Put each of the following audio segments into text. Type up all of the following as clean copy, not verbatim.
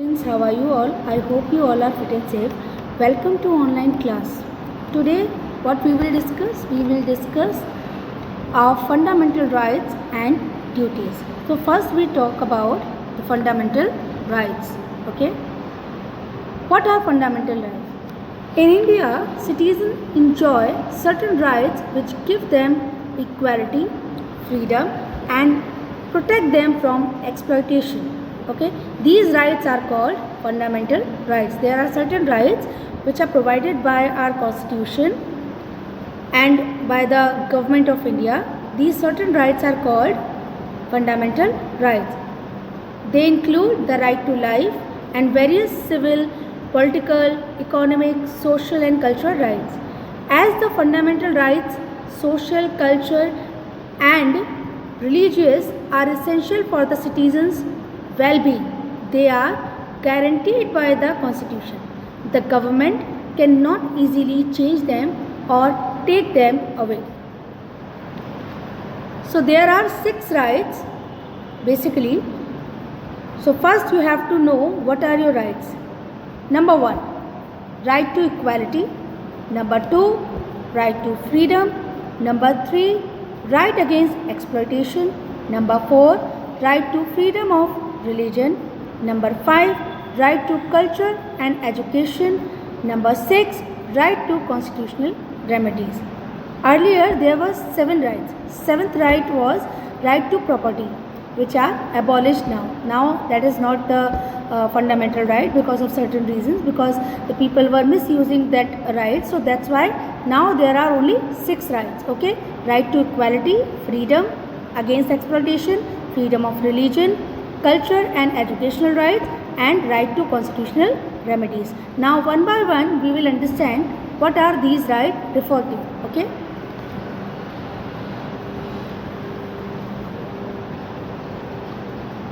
Friends, how are you all? I hope you all are fit and safe. Welcome to online class. Today, what we will discuss? We will discuss our fundamental rights and duties. So first, we talk about the fundamental rights. Okay, what are fundamental rights? In India, citizens enjoy certain rights which give them equality, freedom, and protect them from exploitation. Okay, these rights are called fundamental rights. There are certain rights which are provided by our constitution and by the government of India. These certain rights are called fundamental rights. They include the right to life and various civil, political, economic, social and cultural rights. As the fundamental rights, social, culture and religious are essential for the citizens' well-being. They are guaranteed by the constitution. The government cannot easily change them or take them away. So there are 6 rights basically. So first you have to know what are your rights. Number 1, right to equality. Number 2, right to freedom. Number 3, right against exploitation. Number 4, right to freedom of religion. Number 5, right to culture and education. Number 6, right to constitutional remedies. Earlier there was 7 rights. 7th right was right to property, which are abolished now. Now that is not the fundamental right because of certain reasons, because the people were misusing that right. So that's why now there are only 6 rights. Okay, right to equality, freedom against exploitation, freedom of religion, culture and educational rights, and right to constitutional remedies. Now one by one we will understand what are these rights refer to. Okay.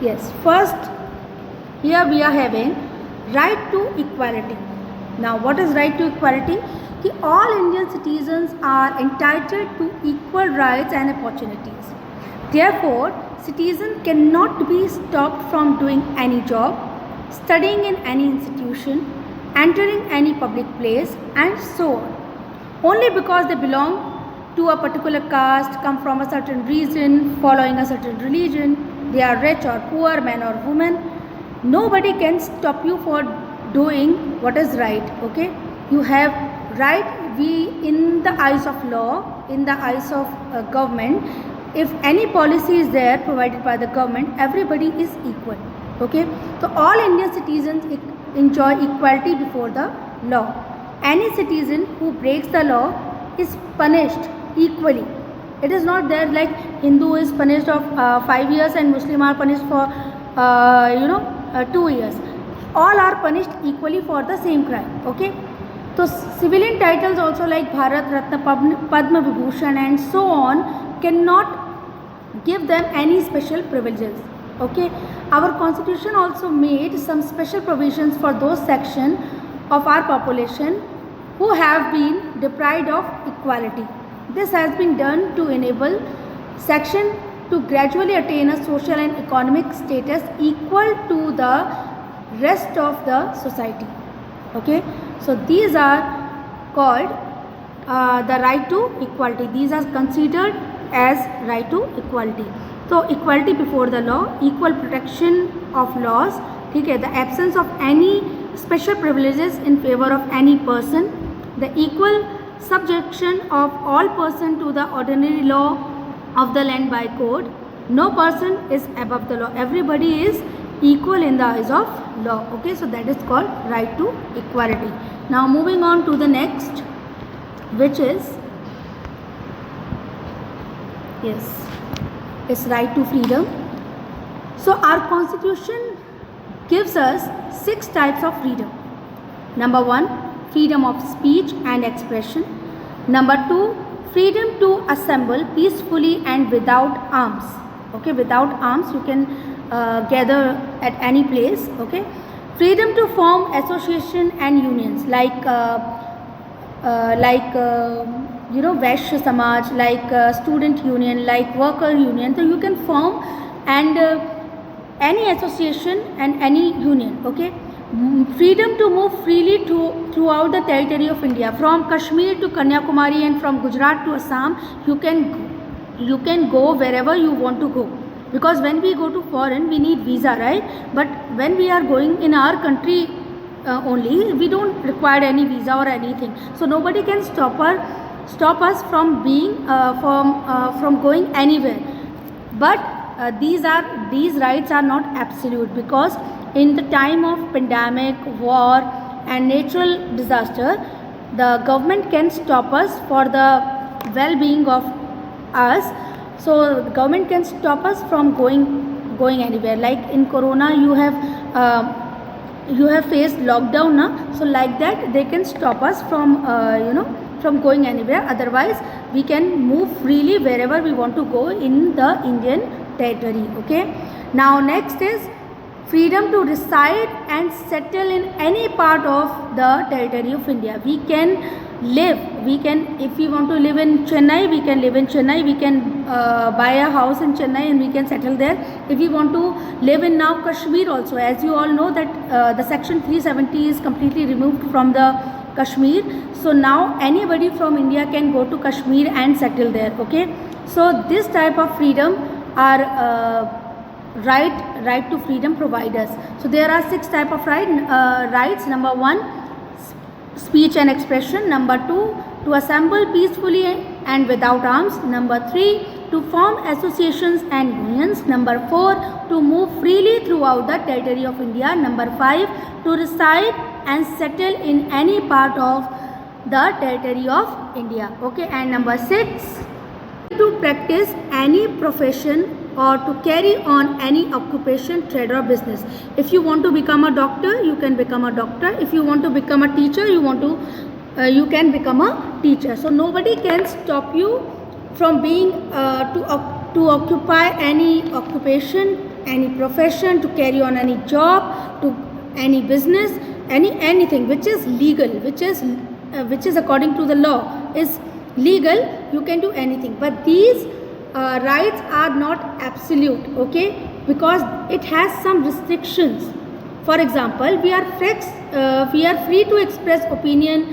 Yes, first here we are having right to equality. Now what is right to equality? कि all Indian citizens are entitled to equal rights and opportunities. Therefore, citizens cannot be stopped from doing any job, studying in any institution, entering any public place and so on. Only because they belong to a particular caste, come from a certain region, following a certain religion, they are rich or poor, man or woman, nobody can stop you for doing what is right. Okay, you have right. We, in the eyes of law, in the eyes of government, if any policy is there provided by the government, everybody is equal. Okay, so all Indian citizens enjoy equality before the law. Any citizen who breaks the law is punished equally. It is not there like Hindu is punished of 5 years and Muslim are punished for 2 years. All are punished equally for the same crime. Okay, so civilian titles also like Bharat Ratna, Padma Vibhushan and so on cannot give them any special privileges. Okay, our constitution also made some special provisions for those sections of our population who have been deprived of equality. This has been done to enable section to gradually attain a social and economic status equal to the rest of the society. Okay, so these are called the right to equality. These are considered as right to equality. So equality before the law, equal protection of laws, okay, the absence of any special privileges in favor of any person, the equal subjection of all person to the ordinary law of the land by code. No person is above the law. Everybody is equal in the eyes of law. Okay, so that is called right to equality. Now moving on to the next, which is is right to freedom. So our constitution gives us 6 types of freedom. Number 1, freedom of speech and expression. Number 2, freedom to assemble peacefully and without arms. Okay, without arms you can gather at any place. Okay, freedom to form association and unions like Vaishya Samaj, like student union, like worker union. So you can form and any association and any union. Okay, freedom to move freely throughout the territory of India, from Kashmir to Kanyakumari and from Gujarat to Assam. You can go wherever you want to go, because when we go to foreign we need visa, right? But when we are going in our country only, we don't require any visa or anything, so nobody can stop us from being from going anywhere. But these rights are not absolute, because in the time of pandemic, war and natural disaster, the government can stop us for the well-being of us. So the government can stop us from going anywhere. Like in corona, you have faced lockdown now, so like that they can stop us from from going anywhere. Otherwise we can move freely wherever we want to go in the Indian territory. Okay, now next is freedom to reside and settle in any part of the territory of India. We can if we want to live in Chennai, we can live in Chennai. We can buy a house in Chennai and we can settle there. If we want to live in now Kashmir also, as you all know that the section 370 is completely removed from the Kashmir, so now anybody from India can go to Kashmir and settle there. Okay, so this type of freedom are right to freedom providers. So there are 6 type of rights. Number 1, speech and expression. Number 2, to assemble peacefully and without arms. Number 3, to form associations and unions. Number 4, to move freely throughout the territory of India. Number 5, to reside and settle in any part of the territory of India. Okay, and number 6, to practice any profession or to carry on any occupation, trade or business. If you want to become a doctor, you can become a doctor. If you want to become a teacher, you can become a teacher. So nobody can stop you from being to occupy any occupation, any profession, to carry on any job, to any business, anything which is legal, which is according to the law is legal. You can do anything, but these rights are not absolute. Okay, because it has some restrictions. For example, we are free to express opinion,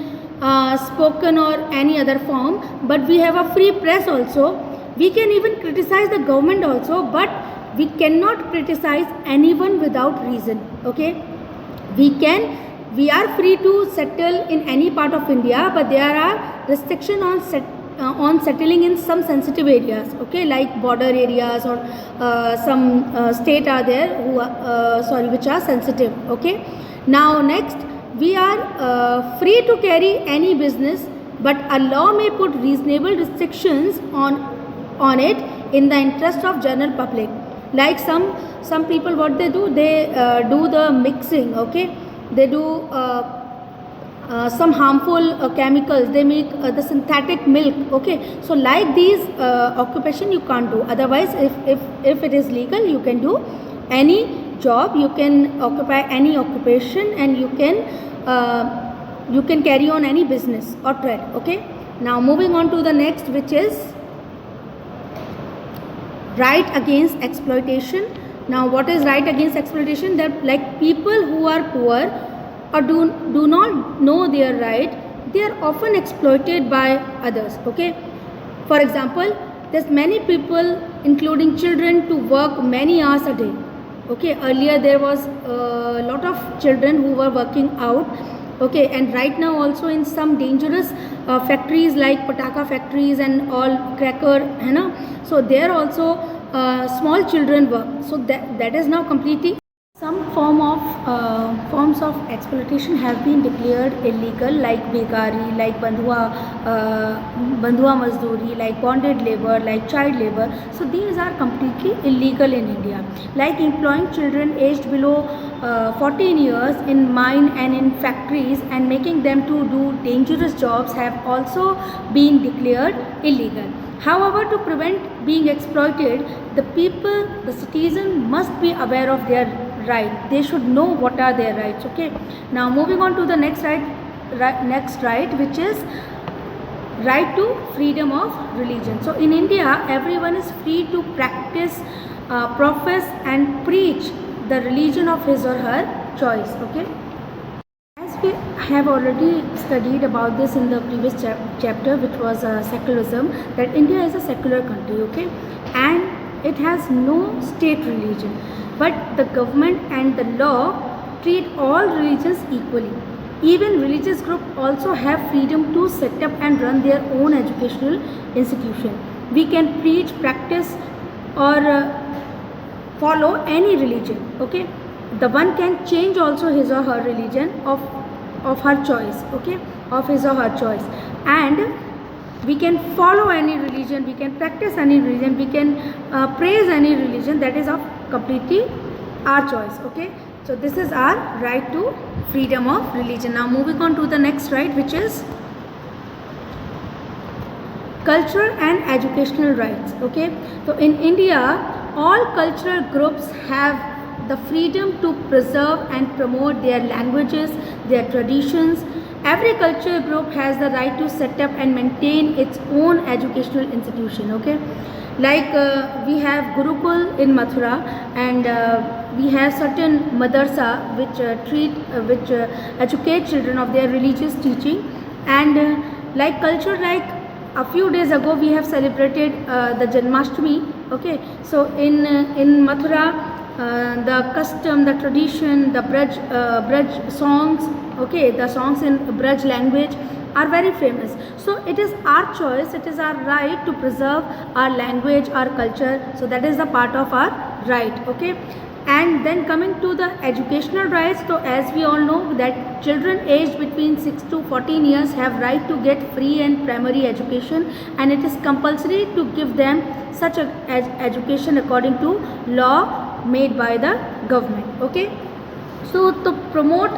spoken or any other form, but we have a free press also. We can even criticize the government also, but we cannot criticize anyone without reason. Okay, we are free to settle in any part of India, but there are restrictions on settling in some sensitive areas. Okay, like border areas or some state are there which are sensitive. Okay, now next, we are free to carry any business, but a law may put reasonable restrictions on it in the interest of general public. Like some people, what they do the mixing. Okay, they do some harmful chemicals. They make the synthetic milk. Okay, so like these occupation you can't do. Otherwise, if it is legal, you can do any job, you can occupy any occupation, and you can carry on any business or trade. Okay, now moving on to the next, which is right against exploitation. Now what is right against exploitation? That like people who are poor or do not know their right, they are often exploited by others. Okay, for example, there's many people, including children, to work many hours a day. Okay, earlier there was a lot of children who were working out. Okay, and right now also in some dangerous factories like pataka factories and all cracker, so there also small children work. So that is now completely. Some forms of exploitation have been declared illegal, like begari, like bandhua mazduri, like bonded labor, like child labor. So these are completely illegal in India. Like employing children aged below 14 years in mine and in factories and making them to do dangerous jobs have also been declared illegal. However, to prevent being exploited, the citizen must be aware of their right. They should know what are their rights. Okay, now moving on to the next right, which is right to freedom of religion. So in India, everyone is free to practice profess and preach the religion of his or her choice. Okay. As we have already studied about this in the previous chapter, which was secularism, that India is a secular country, okay, and it has no state religion, but the government and the law treat all religions equally. Even religious groups also have freedom to set up and run their own educational institution. We can preach, practice, or follow any religion, okay. The one can change also his or her religion of her choice, okay, of his or her choice, and we can follow any religion, we can practice any religion, we can praise any religion, that is of completely our choice, okay. So this is our right to freedom of religion. Now moving on to the next right, which is cultural and educational rights, okay. So in India, all cultural groups have the freedom to preserve and promote their languages, their traditions. Every cultural group has the right to set up and maintain its own educational institution, okay. Like we have Gurukul in Mathura, and we have certain madrasa which educate children of their religious teaching, and like culture, like a few days ago we have celebrated the Janmashtami, okay. So in Mathura, the custom, the tradition, the Braj songs, okay, the songs in Braj language are very famous. So it is our choice, it is our right to preserve our language, our culture. So that is the part of our right, okay. And then coming to the educational rights, so as we all know that children aged between 6 to 14 years have right to get free and primary education, and it is compulsory to give them such a education according to law made by the government, okay. So to promote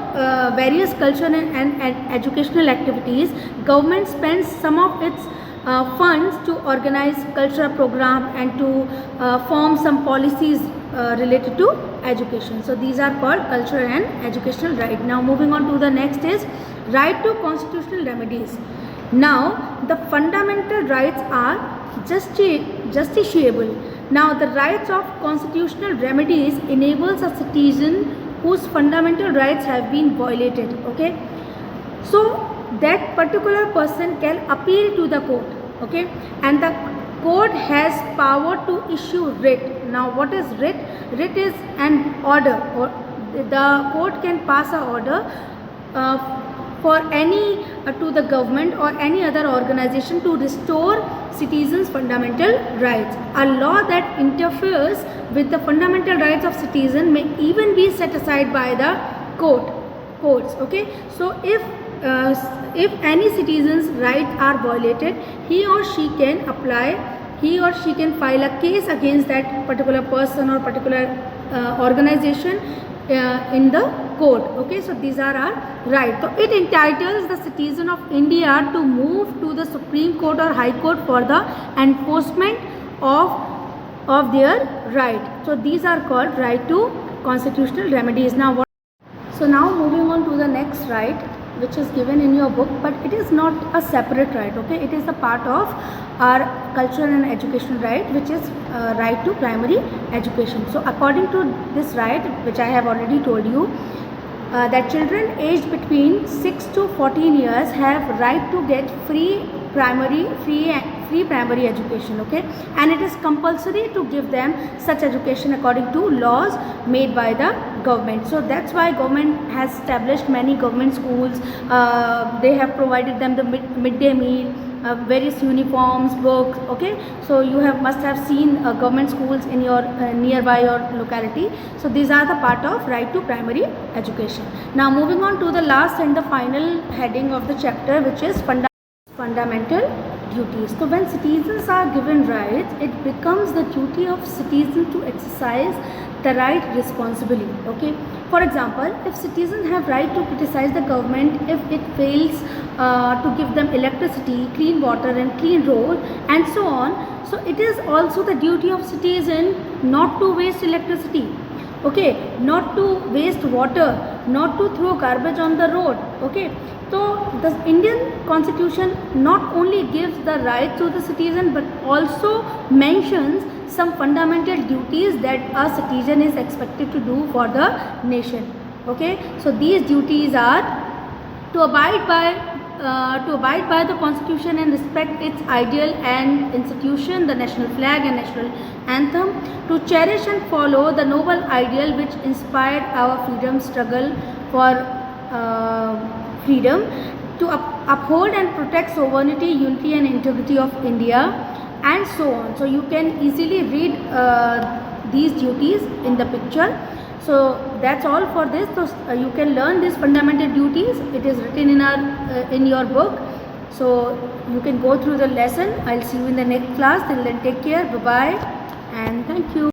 various cultural and educational activities, government spends some of its funds to organize cultural program and to form some policies related to education. So these are called cultural and educational right. Now moving on to the next is right to constitutional remedies. Now the fundamental rights are justiciable. Now the rights of constitutional remedies enables a citizen whose fundamental rights have been violated, okay. So that particular person can appeal to the court, okay, and the court has power to issue writ. Now what is writ? Writ is an order, or the court can pass an order for any to the government or any other organization to restore citizens' fundamental rights. A law that interferes with the fundamental rights of citizens may even be set aside by the courts, okay. So if any citizen's rights are violated, he or she can file a case against that particular person or particular organization in the court, okay. So these are our rights. So it entitles the citizen of India to move to the Supreme Court or High Court for the enforcement of their right. So these are called right to constitutional remedies. Now moving on to the next right, which is given in your book, but it is not a separate right, okay. It is a part of our cultural and educational right, which is right to primary education. So according to this right, which I have already told you, that children aged between 6 to 14 years have right to get free primary education, okay, and it is compulsory to give them such education according to laws made by the government. So that's why government has established many government schools. They have provided them the midday meal, various uniforms, books, okay. So you must have seen government schools in your nearby your locality. So these are the part of right to primary education. Now moving on to the last and the final heading of the chapter, which is fundamental duties. So when citizens are given rights, it becomes the duty of citizens to exercise the right responsibly, okay. For example, if citizens have right to criticize the government if it fails to give them electricity, clean water and clean road and so on, so it is also the duty of citizen not to waste electricity, okay, not to waste water, not to throw garbage on the road, okay. So the Indian Constitution not only gives the right to the citizen but also mentions some fundamental duties that a citizen is expected to do for the nation. Okay, so these duties are to abide by the constitution and respect its ideal and institution, the national flag and national anthem, to cherish and follow the noble ideal which inspired our freedom struggle for freedom, to uphold and protect sovereignty, unity and integrity of India, and so on. So you can easily read these duties in the picture. So that's all for this. So you can learn these fundamental duties. It is written in your book. So you can go through the lesson. I'll see you in the next class. Till then, take care. Bye bye and thank you.